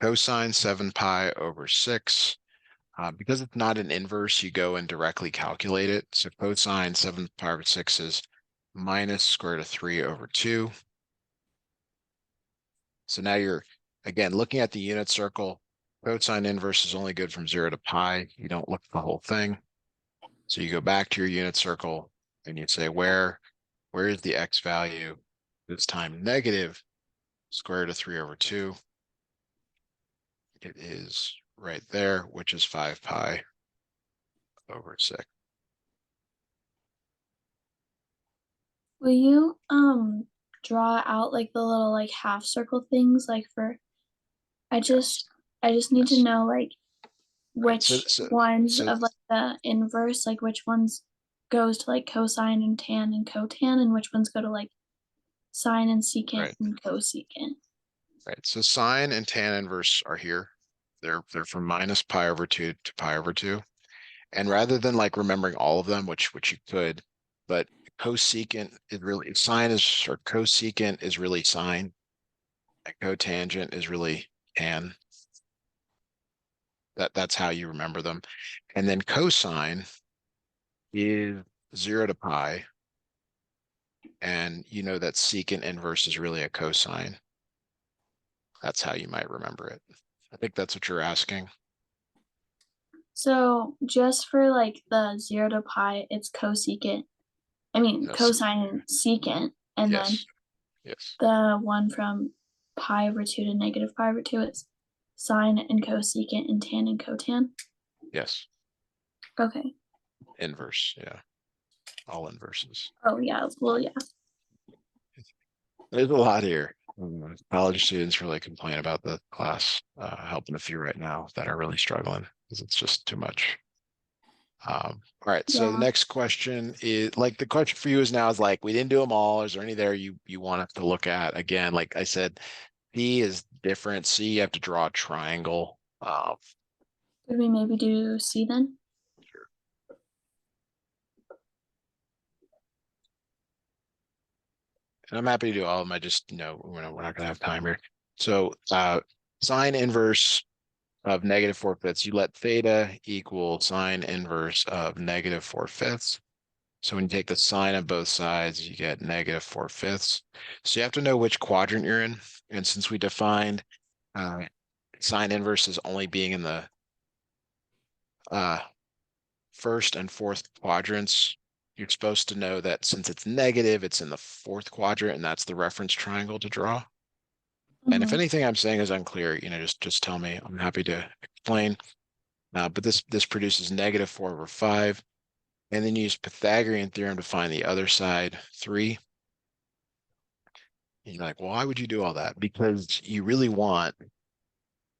cosine 7 pi over 6. Because it's not an inverse, you go and directly calculate it. So cosine 7 pi over 6 is minus square root of 3 over 2. So now you're, again, looking at the unit circle. Cosine inverse is only good from 0 to pi. You don't look at the whole thing. So you go back to your unit circle and you say, where is the x value? This time negative square root of 3 over 2. It is right there, which is 5 pi over 6. Will you draw out like the little like half circle things like for I Yes. just I just need to Yes. know like Right. which ones So of like the inverse, like which ones goes to like cosine and tan and cotan and which ones go to like sine and secant right. and cosecant. Right. So sine and tan inverse are here. They're from minus pi over 2 to pi over 2. And rather than like remembering all of them, which you could, but cosecant is really sine is or cosecant is really sine, and cotangent is really tan. That's how you remember them. And then cosine is 0 to pi, and you know that secant inverse is really a cosine. That's how you might remember it. I think that's what you're asking. So just for like the 0 to pi, it's cosecant. I mean Yes. cosine and secant, and then Yes. Yes. the one from pi over 2 to negative pi over 2 is sine and cosecant and tan and cotan. Yes. Okay. Inverse. Yeah. All inverses. Oh yeah. Well, yeah. There's a lot here. College students really complain about the class. Helping a few right now that are really struggling because it's just too much. All right. So the Yeah. next question is like the question for you is now is like we didn't do them all. Is there any there you want us to look at again? Like I said, B is different. C, you have to draw a triangle. Could we maybe do C then? Sure. And I'm happy to do all of them. I just know we're not gonna have time here. So sine inverse of negative 4/5. You let theta equal sine inverse of negative 4/5. So when you take the sine of both sides, you get negative 4/5. So you have to know which quadrant you're in. And since we defined uh, sine inverse as only being in the uh, first and fourth quadrants, you're supposed to know that since it's negative, it's in the fourth quadrant, and that's the reference triangle to draw. And if Mm-hmm. anything I'm saying is unclear, just tell me. I'm happy to explain. But this produces negative 4 over 5. And then use Pythagorean theorem to find the other side, 3. And you're like, well, why would you do all that? Because you really want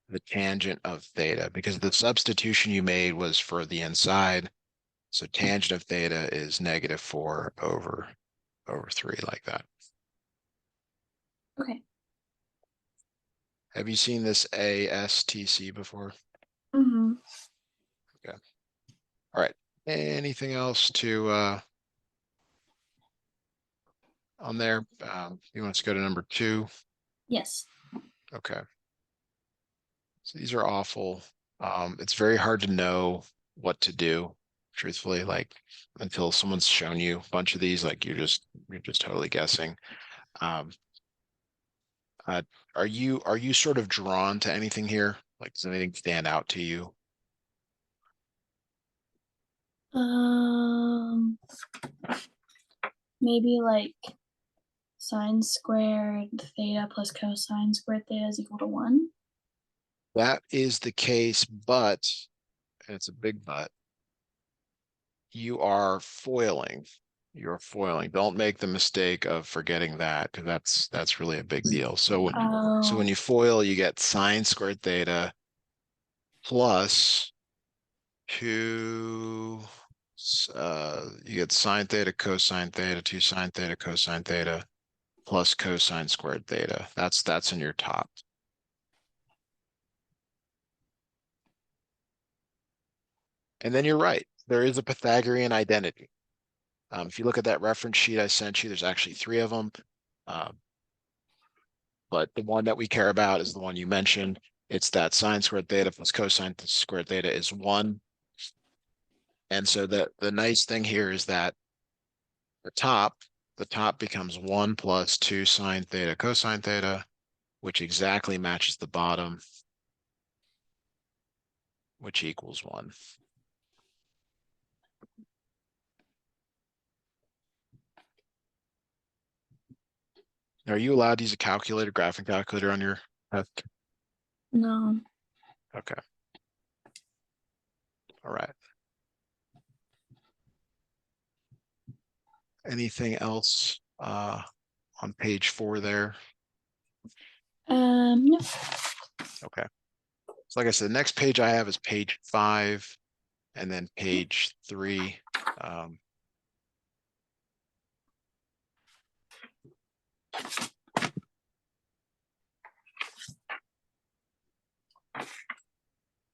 the tangent of theta, because the substitution you made was for the inside. So tangent of theta is negative 4 over 3, like that. Okay. Have you seen this ASTC before? Mm-hmm. Okay. All right. Anything else to on there? You want us to go to number 2? Yes. Okay. So these are awful. It's very hard to know what to do, truthfully, like until someone's shown you a bunch of these, like you're just totally guessing. Um, uh, are you sort of drawn to anything here? Like, does anything stand out to you? Um, maybe like sine squared theta plus cosine squared theta is equal to 1. That is the case, but, and it's a big but, you are foiling. You're foiling. Don't make the mistake of forgetting that, because that's really a big deal. So when Oh. you foil, you get sine squared theta plus 2 you get sine theta cosine theta 2 sine theta cosine theta plus cosine squared theta. That's in your top. And then you're right, there is a Pythagorean identity. If you look at that reference sheet I sent you, there's actually 3 of them. um, but the one that we care about is the one you mentioned. it's that sine squared theta plus cosine squared theta is 1. And so the nice thing here is that the top becomes 1 plus 2 sine theta cosine theta, which exactly matches the bottom, which equals 1. Are you allowed to use a calculator, graphing calculator on your test? No. Okay. All right. Anything else on page 4 there? No. Okay. So like I said, the next page I have is page 5 and then page 3.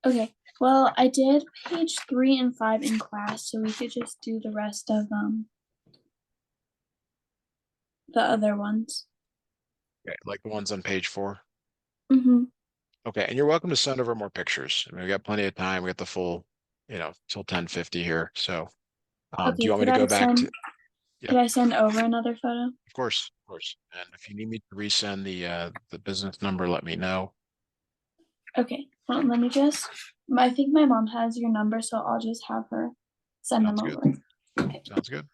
Okay. Well, I did page 3 and 5 in class, so we could just do the rest of the other ones. Okay, like the ones on page 4. Mm-hmm. Okay, and you're welcome to send over more pictures. I mean, we got plenty of time. We got the full, till 10:50 here. So, do Okay, you want me could to I go back send to? Yeah, could I send over another photo? of course, of course. And if you need me to resend the business number, let me know. Okay, well, let me just, I think my mom has your number, so I'll just have her send them Sounds good. over. Okay. Sounds good.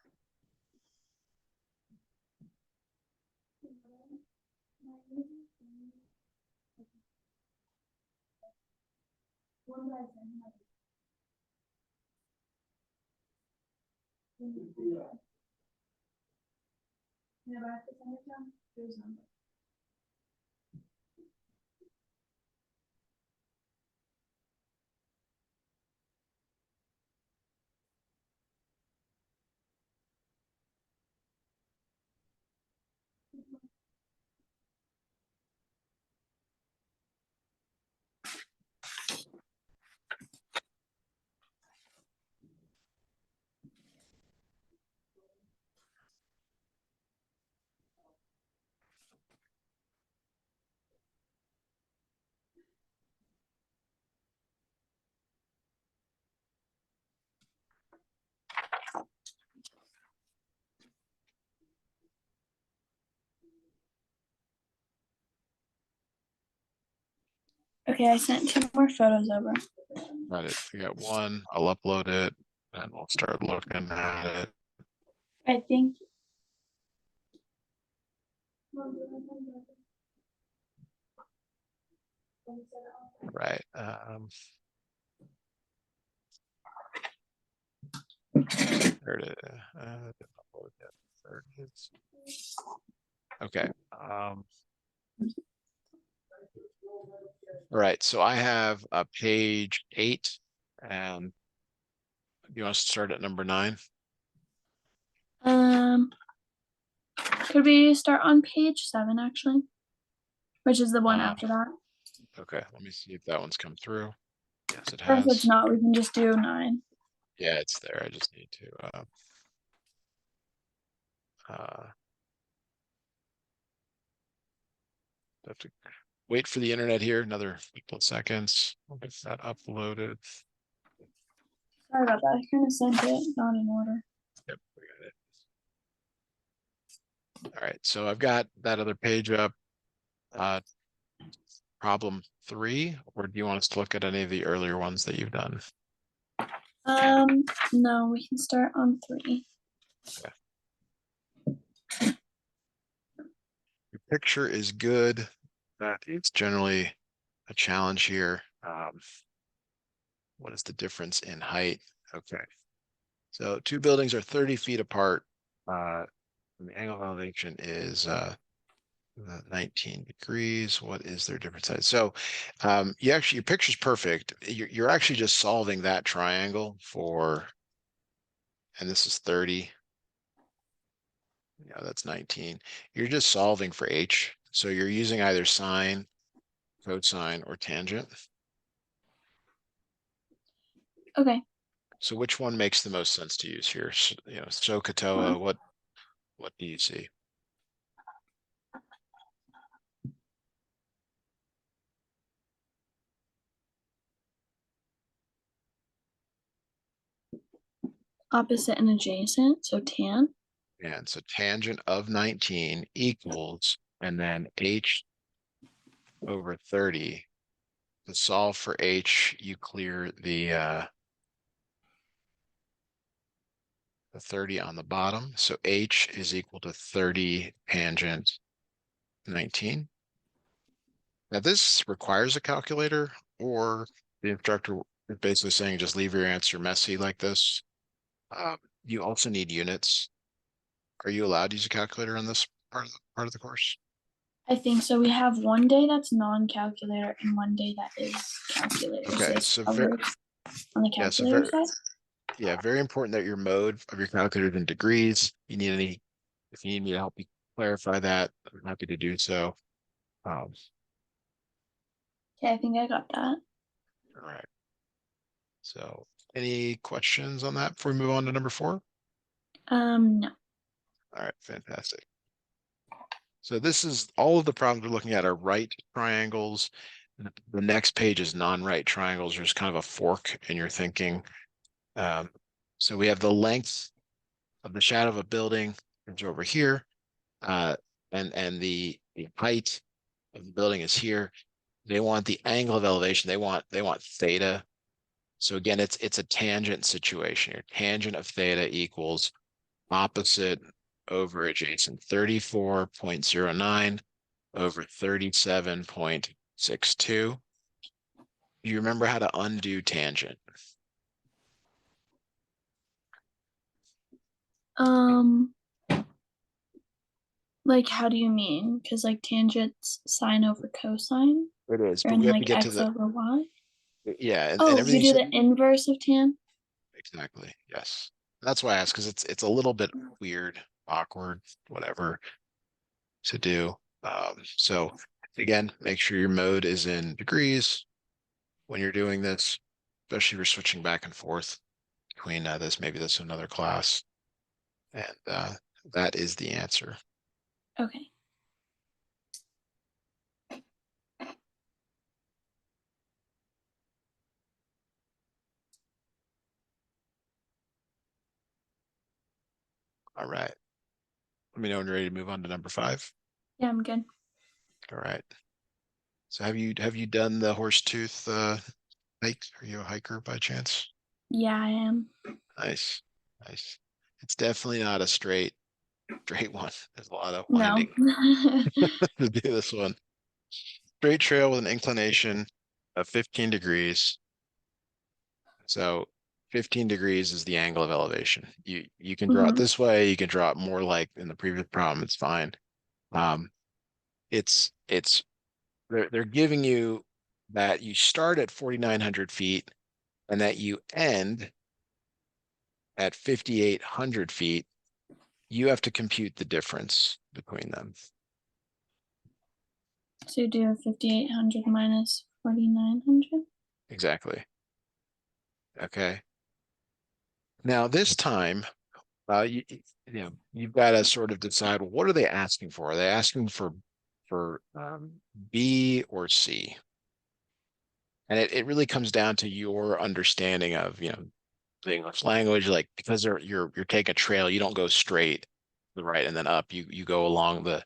Okay, I sent 2 more photos over. Got it. We got one. I'll upload it, and we'll start looking at it. I think. Right. There it is. There it is. Okay. All right. So I have a page 8, and you want us to start at number 9? Could we start on page 7 actually? Which is the one after that. Okay. Let me see if that one's come through. Yes, it Or if it's has. not, we can just do 9. Yeah, it's there. I just need to have to wait for the internet here. Another couple of seconds. I'll get that uploaded. Sorry about that. I kind of sent it not in order. Yep, we got it. All right, so I've got that other page up. Problem 3, or do you want us to look at any of the earlier ones that you've done? No, we can start on 3. Okay. Your picture is good. That is generally a challenge here. What is the difference in height? Okay. So 2 buildings are 30 feet apart. And the angle of elevation is 19 degrees. What is their different size? So your picture's perfect. You're actually just solving that triangle and this is 30. Yeah, that's 19. You're just solving for H. So you're using either sine, cosine, or tangent. Okay. So which one makes the most sense to use here? SOHCAHTOA, what do you see? Opposite and adjacent, so tan. And so tangent of 19 equals, and then h over 30. To solve for h, you clear the 30 on the bottom. So h is equal to 30 tangent 19. Now this requires a calculator, or the instructor is basically saying just leave your answer messy like this. You also need units. Are you allowed to use a calculator on this part of the course? I think so. We have one day that's non-calculator and one day that is calculator. So Okay, it's so covered on the yeah, so calculator side. yeah, very important that your mode of your calculator is in degrees. If you need me to help you clarify that, I'm happy to do so. Um, Okay, I think I got that. all right. So any questions on that before we move on to number 4? No. All right, fantastic. So this is all of the problems we're looking at are right triangles. The next page is non-right triangles. There's kind of a fork in your thinking. So we have the length of the shadow of a building is over here, uh, and the height of the building is here. They want the angle of elevation. They want theta. So again, it's a tangent situation here. Tangent of theta equals opposite over adjacent, 34.09 over 37.62. Do you remember how to undo tangent? Um, like how do you mean? Because like tangent's sine over cosine, It is, or but we in have to like get to x the, over y. yeah, and Oh, you everything's do the inverse of tan? exactly, yes. That's why I asked, because it's a little bit weird, awkward, whatever to do. So again, make sure your mode is in degrees when you're doing this, especially if you're switching back and forth between maybe this and another class. And that is the answer. Okay. All right. Let me know when you're ready to move on to number 5. Yeah, I'm good. All right. So have you done the horse tooth hike? Are you a hiker by chance? Yeah, I am. Nice. Nice. It's definitely not a straight one. There's a lot of No. winding to do this one. Straight trail with an inclination of 15 degrees. So 15 degrees is the angle of elevation. You can draw it Hmm. this way, you can draw it more like in the previous problem, it's fine. Um, it's they're giving you that you start at 4,900 feet and that you end at 5,800 feet. You have to compute the difference between them. So you do 5,800 minus 4,900. Exactly. Okay. Now this time, you've got to sort of decide, well, what are they asking for? Are they asking for B or C? And it really comes down to your understanding of, the English language, like because you're taking a trail, you don't go straight to the right and then up. You go along the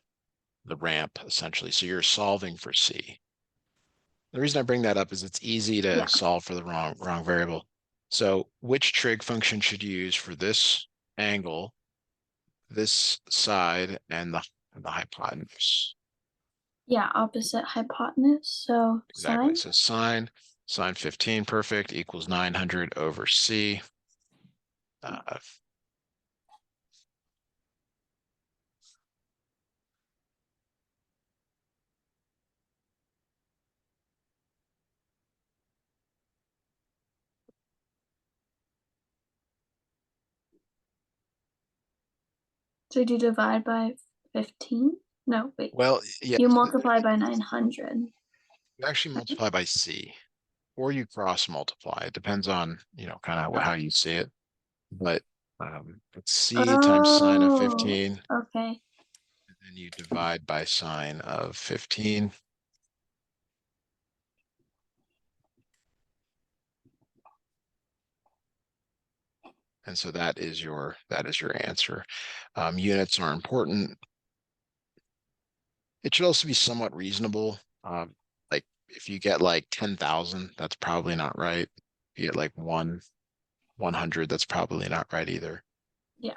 ramp essentially. So you're solving for C. The reason I bring that up is it's easy to Yeah. solve for the wrong variable. So which trig function should you use for this angle, this side, and the hypotenuse? Yeah, opposite hypotenuse. So Exactly. sine. So sine 15, perfect, equals 900 over C. Uh, So do you divide by 15? No, wait. well, yeah, You multiply by 900. you actually Right? multiply by C, or you cross multiply. It depends on, kind of how you see it. But it's C times sine of Oh, 15, okay. and then you divide by sine of 15. And so that is your answer. Units are important. It should also be somewhat reasonable. Like if you get like 10,000, that's probably not right. If you get like 100, that's probably not right either. Yeah.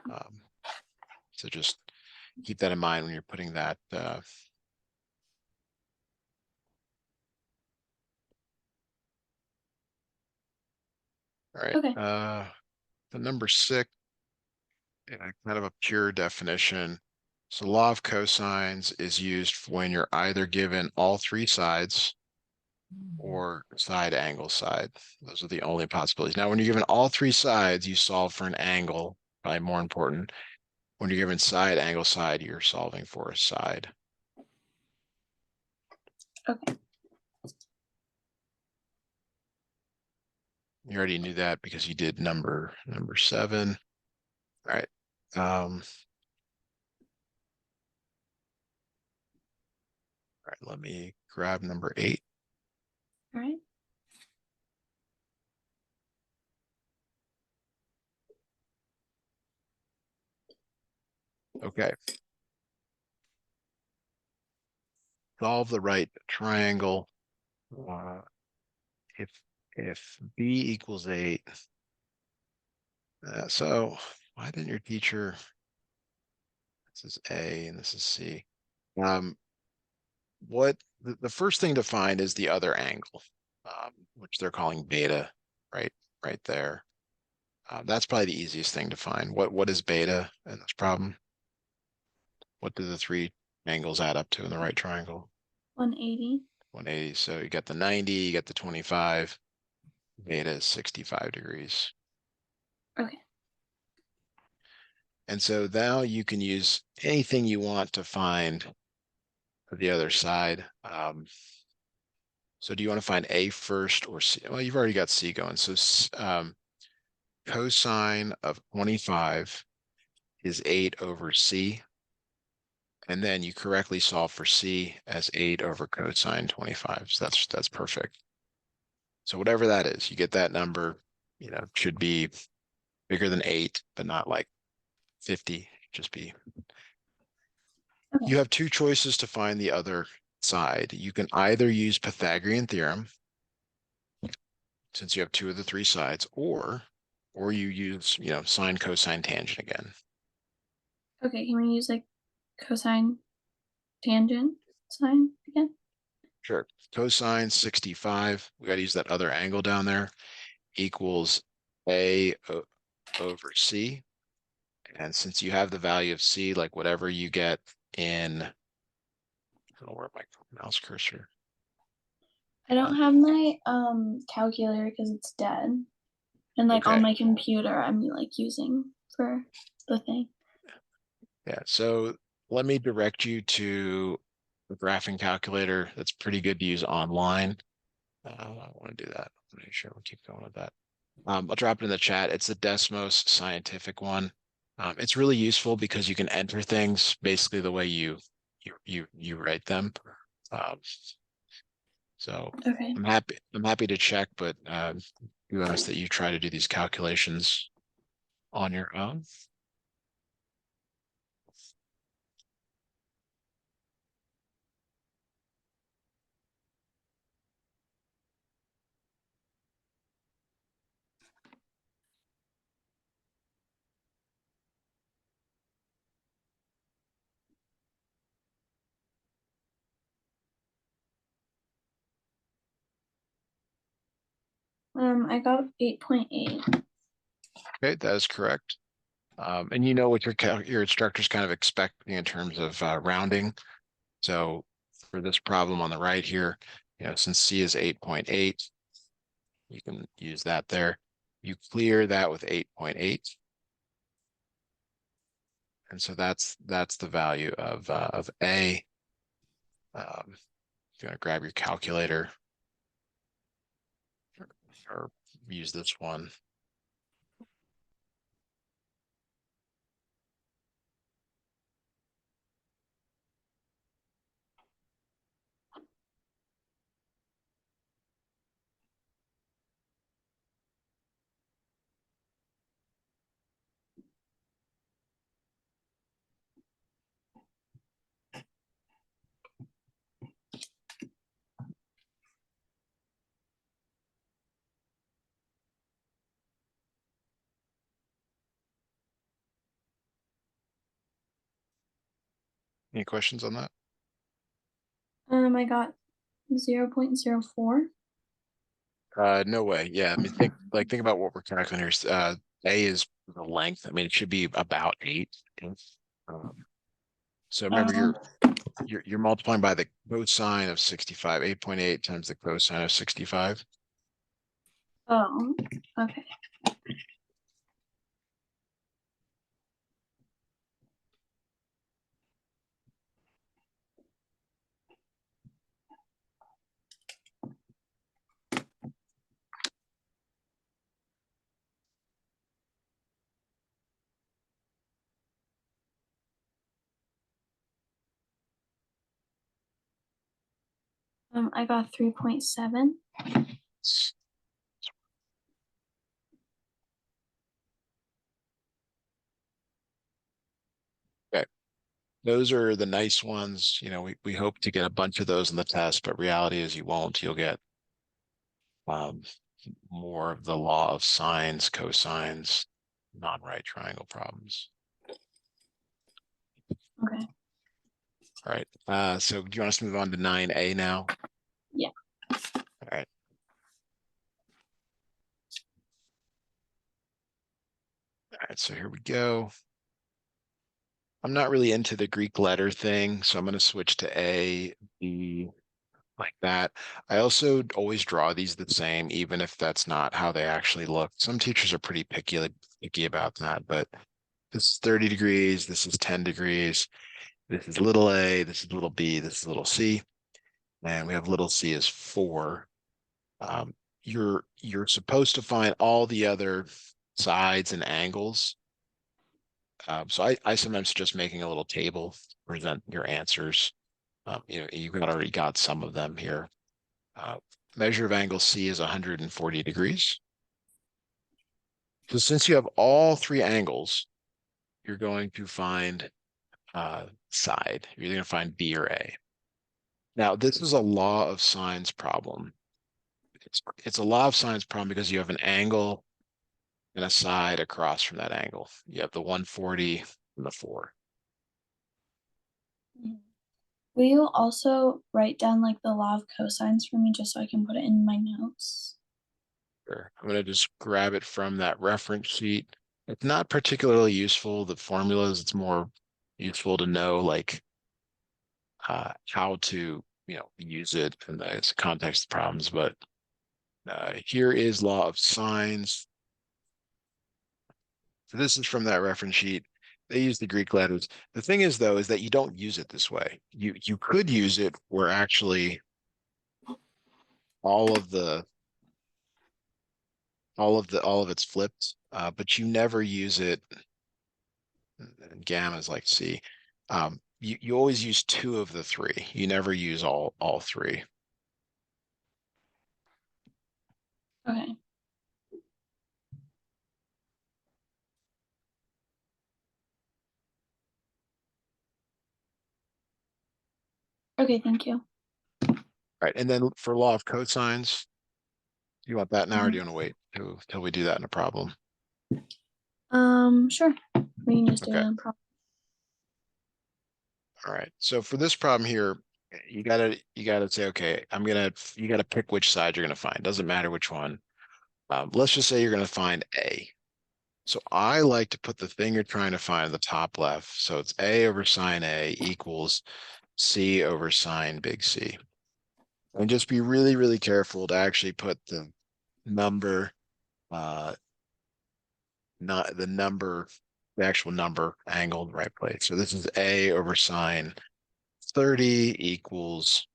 So just keep that in mind when you're putting that. All right. Okay. The number 6, kind of a pure definition. So law of cosines is used when you're either given all three sides or side angle side. Those are the only possibilities. Now, when you're given all three sides, you solve for an angle, probably more important. When you're given side angle side, you're solving for a side. Okay. You already knew that because you did number 7. All right. All right, let me grab number 8. All right. Okay. Solve the right triangle. If B equals 8, so why didn't your teacher? This is A and this is C. Um, what the first thing to find is the other angle, which they're calling beta, right, right there. That's probably the easiest thing to find. What is beta in this problem? What do the three angles add up to in the right triangle? 180. 180. So you got the 90, you got the 25. Beta is 65 degrees. Okay. And so now you can use anything you want to find the other side. So do you want to find A first or C? Well, you've already got C going. So cosine of 25 is 8 over C. And then you correctly solve for C as 8 over cosine 25. So that's perfect. So whatever that is, you get that number, should be bigger than 8, but not like 50. Just be. Okay. You have two choices to find the other side. You can either use Pythagorean theorem, since you have two of the three sides, or you use, sine, cosine, tangent again. Okay. Can we use like cosine tangent sine again? Sure. Cosine 65, we got to use that other angle down there, equals A over C. And since you have the value of C, like whatever you get in, I don't know where my mouse cursor. I don't have my calculator because it's dead. And like on Okay. my computer I'm like using for the thing. Yeah. So let me direct you to the graphing calculator. That's pretty good to use online. I want to do that. Make sure we'll keep going with that. I'll drop it in the chat. It's the Desmos scientific one. It's really useful because you can enter things basically the way you write them. Um, so Okay. I'm happy to check, but you asked that you try to do these calculations on your own. I got 8.8. Okay, that is correct. And you know what your instructor's kind of expecting in terms of rounding. So for this problem on the right here, since C is 8.8, you can use that there. You clear that with 8.8. And so that's the value of A. If you want to grab your calculator or use this one. Any questions on that? I got 0.04. No way. Yeah, I mean, think about what we're calculating here. A is the length. I mean, it should be about 8. Um, so remember, Oh, you're multiplying by the cosine of 65. 8.8 times the cosine of 65. oh, okay. I got 3.7. Okay. Those are the nice ones. We hope to get a bunch of those in the test, but reality is you won't. You'll get um, more of the law of sines, cosines, non-right triangle problems. Okay. All right. So do you want us to move on to 9A now? Yeah. All right. All right. So here we go. I'm not really into the Greek letter thing, so I'm going to switch to A, B, like that. I also always draw these the same, even if that's not how they actually look. Some teachers are pretty picky about that, but this is 30 degrees, this is 10 degrees, this is little a, this is little b, this is little c, and we have little c is 4. Um, you're supposed to find all the other sides and angles. So I sometimes just making a little table to present your answers. You've already got some of them here. Uh, Measure of angle C is 140 degrees. So since you have all 3 angles, you're going to find side. You're going to find B or A. Now, this is a law of sines problem. It's a law of sines problem because you have an angle and a side across from that angle. You have the 140 and the 4. Will you also write down like the law of cosines for me just so I can put it in my notes? Sure. I'm going to just grab it from that reference sheet. It's not particularly useful, the formulas. It's more useful to know like how to use it in the context of problems. But here is law of sines. So this is from that reference sheet. They use the Greek letters. The thing is, though, is that you don't use it this way. You could use it where actually all of the all of it's flipped, but you never use it. And gamma is like C. You always use 2 of the 3. You never use all 3. Okay. Okay, thank you. Right. And then for law of cosines, do you want that now or do Um, you want to wait till we do that in a problem? sure. We can just do it Okay. in problem. All right. So for this problem here, you gotta say, okay, you gotta pick which side you're gonna find. Doesn't matter which one. Let's just say you're gonna find A. So I like to put the thing you're trying to find at the top left. So it's A over sine A equals C over sine big C. And just be really, really careful to actually put the number, uh, not the number, the actual number angled right place. So this is A over sine 30 equals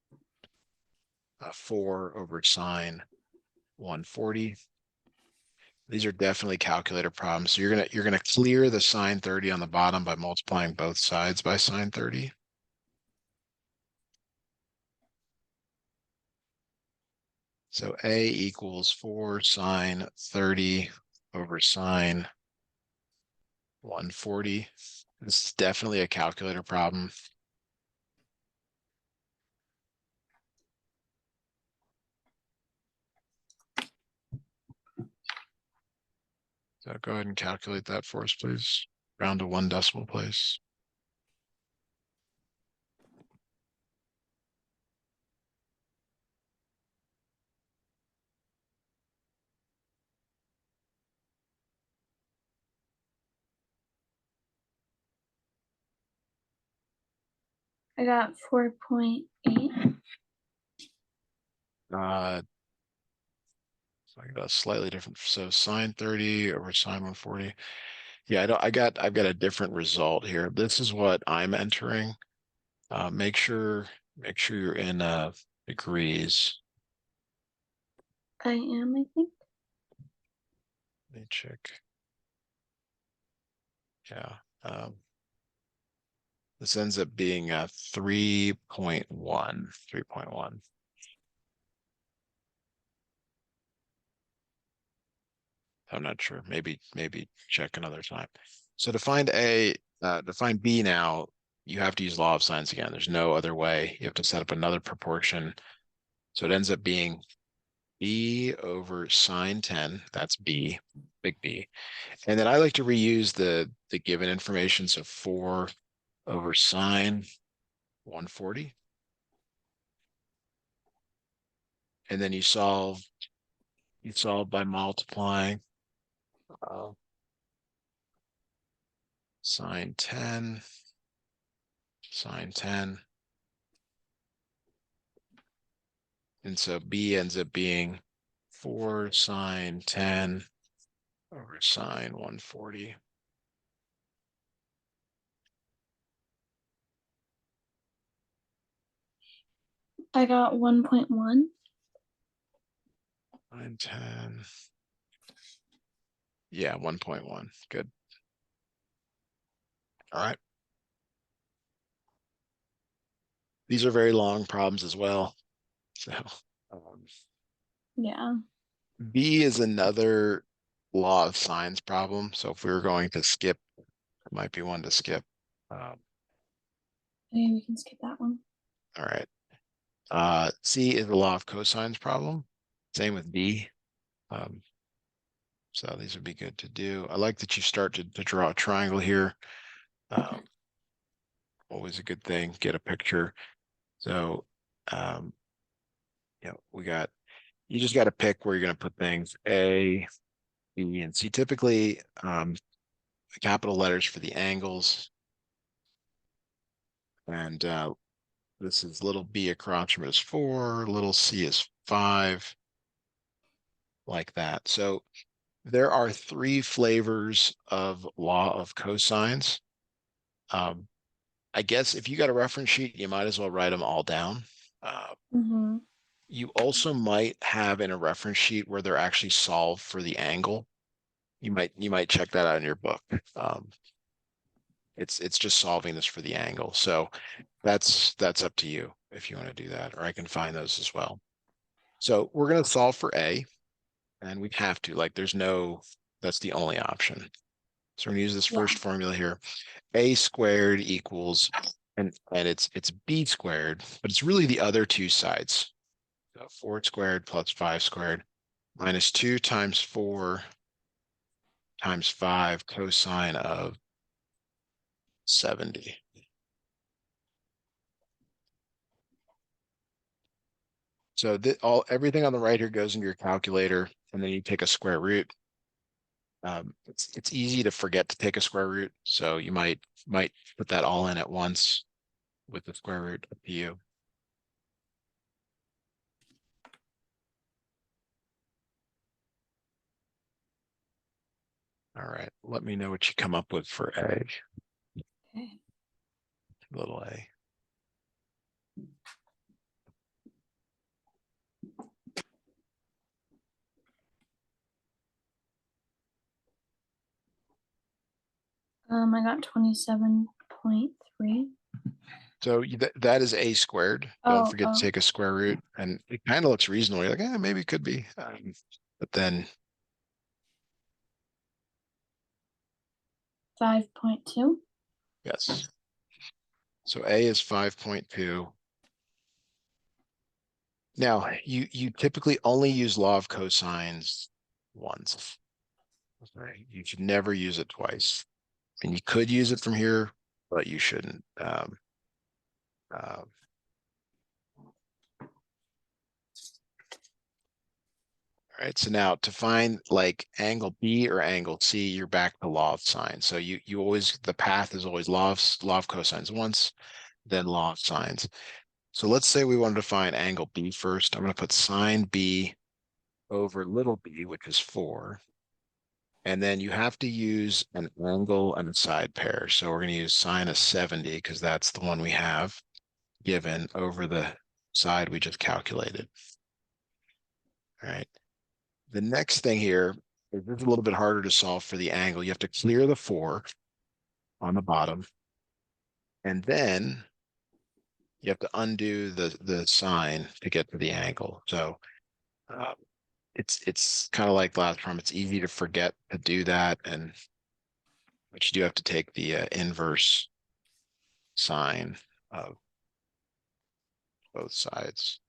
4 over sine 140. These are definitely calculator problems. So you're gonna clear the sine 30 on the bottom by multiplying both sides by sine 30. So A equals 4 sine 30 over sine 140. This is definitely a calculator problem. So go ahead and calculate that for us, please. Round to 1 decimal place. I got 4.8. So I got a slightly different. So sine 30 over sine 140. Yeah, I've got a different result here. This is what I'm entering. Make sure you're in degrees. I am, I think. Let me check. Yeah. This ends up being a 3.1. 3.1. I'm not sure. Maybe check another time. So to find B now, you have to use law of sines again. There's no other way. You have to set up another proportion. So it ends up being B over sine 10. That's B, big B. And then I like to reuse the given information. So 4 over sine 140. And then you solve by multiplying uh, sine 10, sine 10. And so B ends up being 4 sine 10 over sine 140. I got 1.1. Sine 10. Yeah, 1.1. Good. All right. These are very long problems as well. So Yeah. B is another law of sines problem. So if we were going to skip, it might be one to skip. Okay, we can skip that one. All right. C is the law of cosines problem. Same with D. Um, so these would be good to do. I like that you start to draw a triangle here. Always a good thing. Get a picture. So, you just got to pick where you're going to put things. A, B, and C. Typically, capital letters for the angles. And this is little b across from it is 4, little c is 5, like that. So there are 3 flavors of law of cosines. I guess if you got a reference sheet, you might as well write them all down. Mm-hmm. You also might have in a reference sheet where they're actually solved for the angle. You might check that out in your book. It's just solving this for the angle. So that's up to you if you want to do that, or I can find those as well. So we're going to solve for A, and we have to, like, that's the only option. So we're going to use this Yeah. first formula here. A squared equals, and it's B squared, but it's really the other two sides. So 4 squared plus 5 squared minus 2 times 4 times 5 cosine of 70. So everything on the right here goes into your calculator, and then you take a square root. It's easy to forget to take a square root, so you might put that all in at once with the square root up to you. All right, let me know what you come up with for A, Okay. little a. I got 27.3. So that is A squared. Don't Oh, forget to take a square root, and it kind of looks reasonable. You're like, maybe it could be, but then 5.2. yes. So A is 5.2. Now, you typically only use law of cosines once. Right? You should never use it twice. And you could use it from here, but you shouldn't. Uh, all right. So now to find like angle B or angle C, you're back to law of sine. So you always, the path is always law of cosines once, then law of sines. So let's say we wanted to find angle B first. I'm going to put sine B over little b, which is 4. And then you have to use an angle and a side pair. So we're going to use sine of 70 because that's the one we have given over the side we just calculated. All right. The next thing here is this is a little bit harder to solve for the angle. You have to clear the 4 on the bottom, and then you have to undo the sine to get to the angle. So uh, it's kind of like last time. It's easy to forget to do that, and but you do have to take the inverse sine of both sides.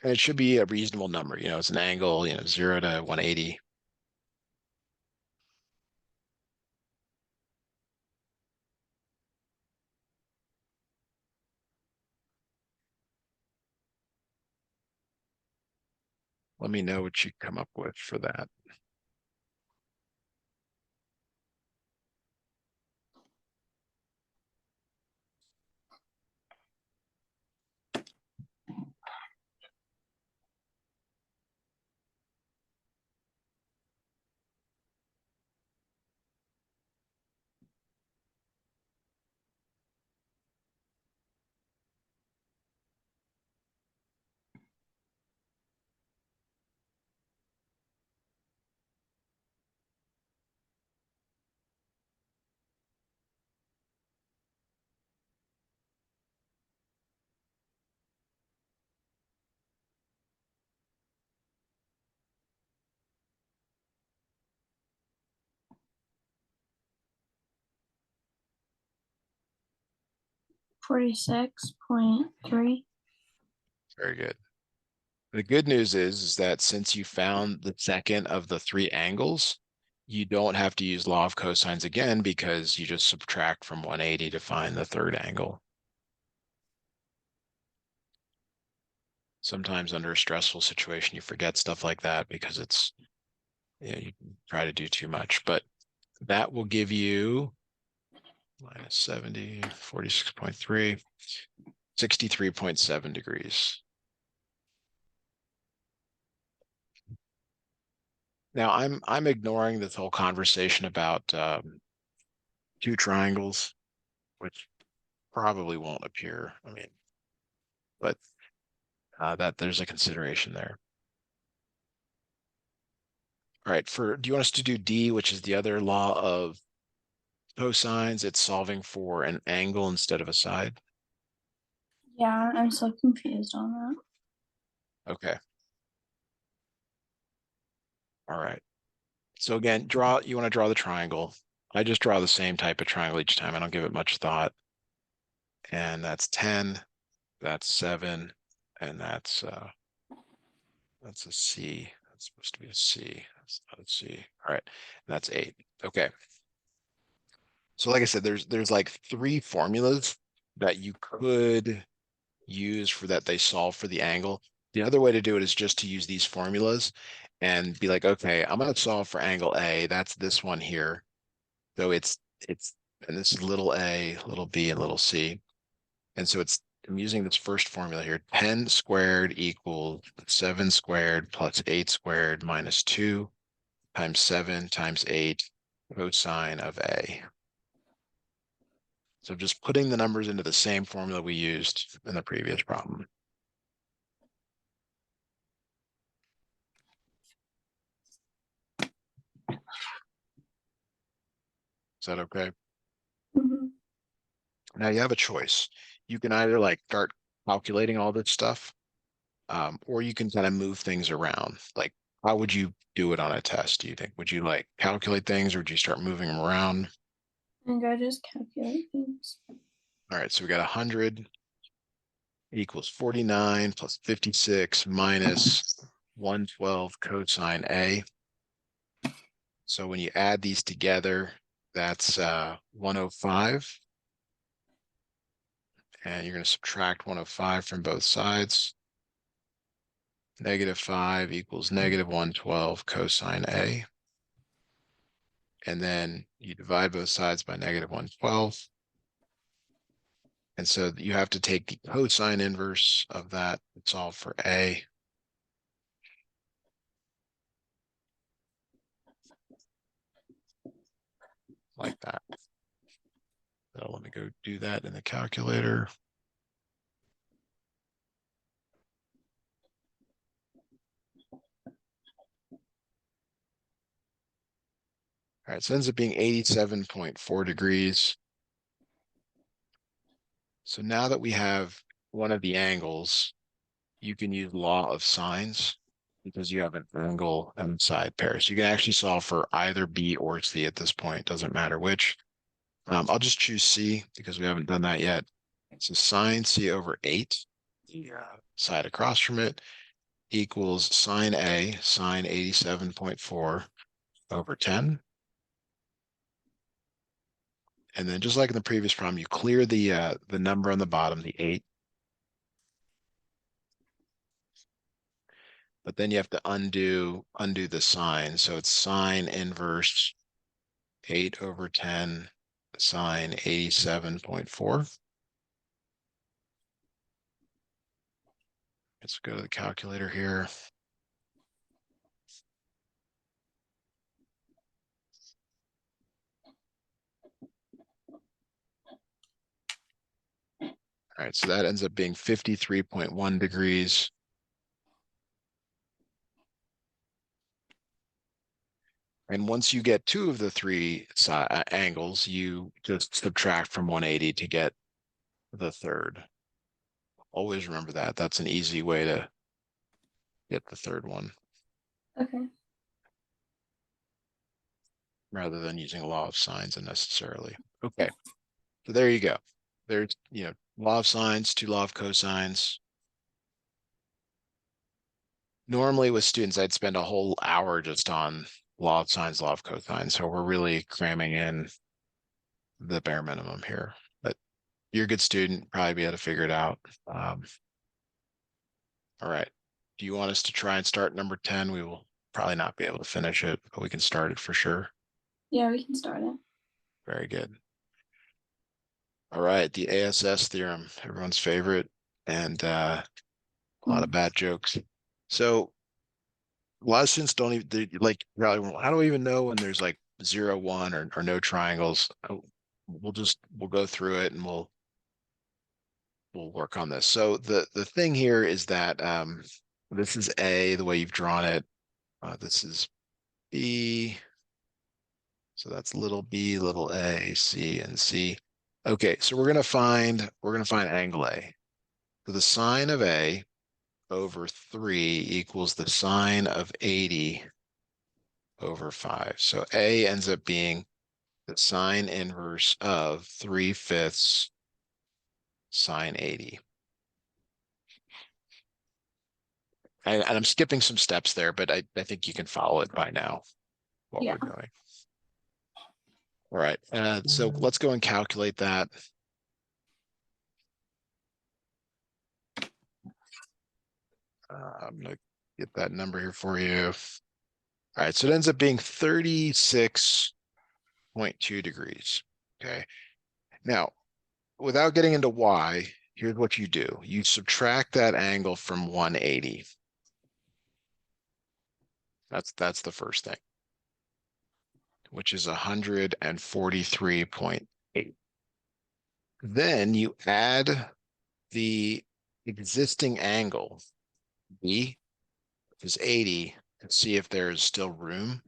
And it should be a reasonable number. It's an angle, 0 to 180. Let me know what you come up with for that. $46.3. Very good. The good news is that since you found the second of the 3 angles, you don't have to use law of cosines again because you just subtract from 180 to find the third angle. Sometimes under a stressful situation, you forget stuff like that because you try to do too much, but that will give you minus 70, 46.3, 63.7 degrees. Now I'm ignoring this whole conversation about 2 triangles, which probably won't appear. I mean, but that there's a consideration there. All right, do you want us to do D, which is the other law of cosines? It's solving for an angle instead of a side. Yeah, I'm so confused on that. Okay. All right. So again, you want to draw the triangle. I just draw the same type of triangle each time. I don't give it much thought. And that's 10, that's 7, and that's a C. That's supposed to be a C. That's not a C. All right. And that's 8. Okay. So like I said, there's like 3 formulas that you could use for that they solve for the angle. The other way to do it is just to use these formulas and be like, okay, I'm going to solve for angle A. That's this one here. So and this is little a, little b, and little c. And so I'm using this first formula here. 10 squared equals 7 squared plus 8 squared minus 2 times 7 times 8 cosine of A. So just putting the numbers into the same formula we used in the previous problem. Is that okay? Mhm. Now you have a choice. You can either like start calculating all this stuff, or you can kind of move things around. Like, how would you do it on a test, do you think? Would you like calculate things or would you start moving them around? I think I just calculate things. All right, so we got 100 equals 49 plus 56 minus 112 cosine A. So when you add these together, that's 105. And you're going to subtract 105 from both sides. -5 equals -112 cosine A. And then you divide both sides by -112. And so you have to take the cosine inverse of that and solve for A. Like that. So let me go do that in the calculator. All right, so it ends up being 87.4 degrees. So now that we have one of the angles, you can use law of sines because you have an angle and side pair. So you can actually solve for either B or C at this point. Doesn't matter which. I'll just choose C because we haven't done that yet. So sine C over 8, side across from it, equals sine A, sine 87.4 over 10. And then just like in the previous problem, you clear the number on the bottom, the 8. But then you have to undo the sign. So it's sine inverse 8 over 10 sine 87.4. Let's go to the calculator here. All right, so that ends up being 53.1 degrees. And once you get two of the three angles, you just subtract from 180 to get the third. Always remember that. That's an easy way to get the third one Okay. rather than using law of sines unnecessarily. Okay, so there you go. There's, law of sines, two law of cosines. Normally with students, I'd spend a whole hour just on law of sines, law of cosines. So we're really cramming in the bare minimum here. But you're a good student, probably be able to figure it out. All right. Do you want us to try and start number 10? We will probably not be able to finish it, but we can start it for sure. Yeah, we can start it. Very good. All right, the ASS theorem, everyone's favorite, and a lot of bad jokes. So a lot of students don't even like, how do we even know when there's like 0, 1 or no triangles? We'll go through it and we'll work on this. So the thing here is that this is A, the way you've drawn it. This is B. So that's little b, little a, c, and c. Okay, so we're gonna find angle A. So the sine of A over 3 equals the sine of 80 over 5. So A ends up being the sine inverse of 3/5 sine 80. And I'm skipping some steps there, but I think you can follow it by now, what Yeah. we're doing. All right, so let's go and calculate that. I'm gonna get that number here for you. All right, so it ends up being 36.2 degrees. Okay. Now, without getting into why, here's what you do. You subtract that angle from 180. That's the first thing, which is 143.8. Then you add the existing angle, B, which is 80, and see if there's still room,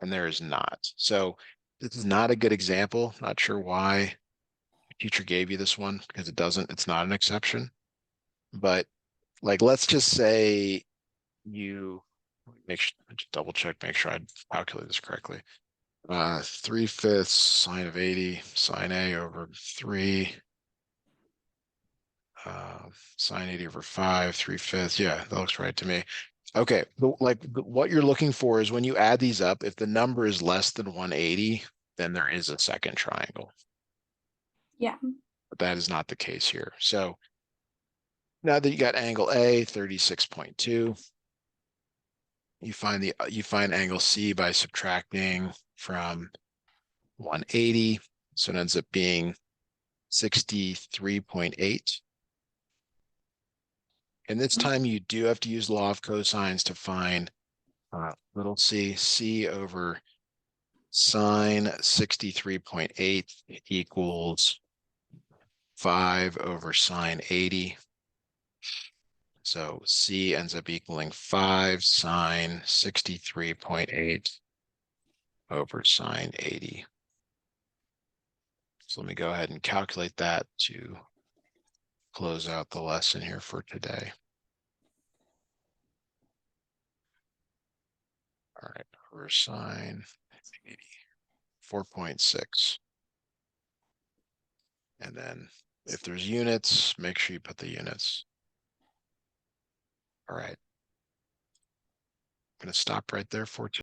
and there is not. So this is not a good example. Not sure why teacher gave you this one because it's not an exception. But like, let's just say you just double check, make sure I calculate this correctly. 3/5 sine of 80, sine A over 3, sine 80 over 5, 3/5. Yeah, that looks right to me. Okay, what you're looking for is when you add these up, if the number is less than 180, then there is a second triangle. Yeah. But that is not the case here. So now that you got angle A, 36.2, you find angle C by subtracting from 180. So it ends up being 63.8. And this time you do have to use law of cosines to find little c over sine 63.8 equals 5 over sine 80. So c ends up equaling 5 sine 63.8 over sine 80. So let me go ahead and calculate that to close out the lesson here for today. All right, over sine 80, 4.6. And then if there's units, make sure you put the units. All right. I'm going to stop right there for today.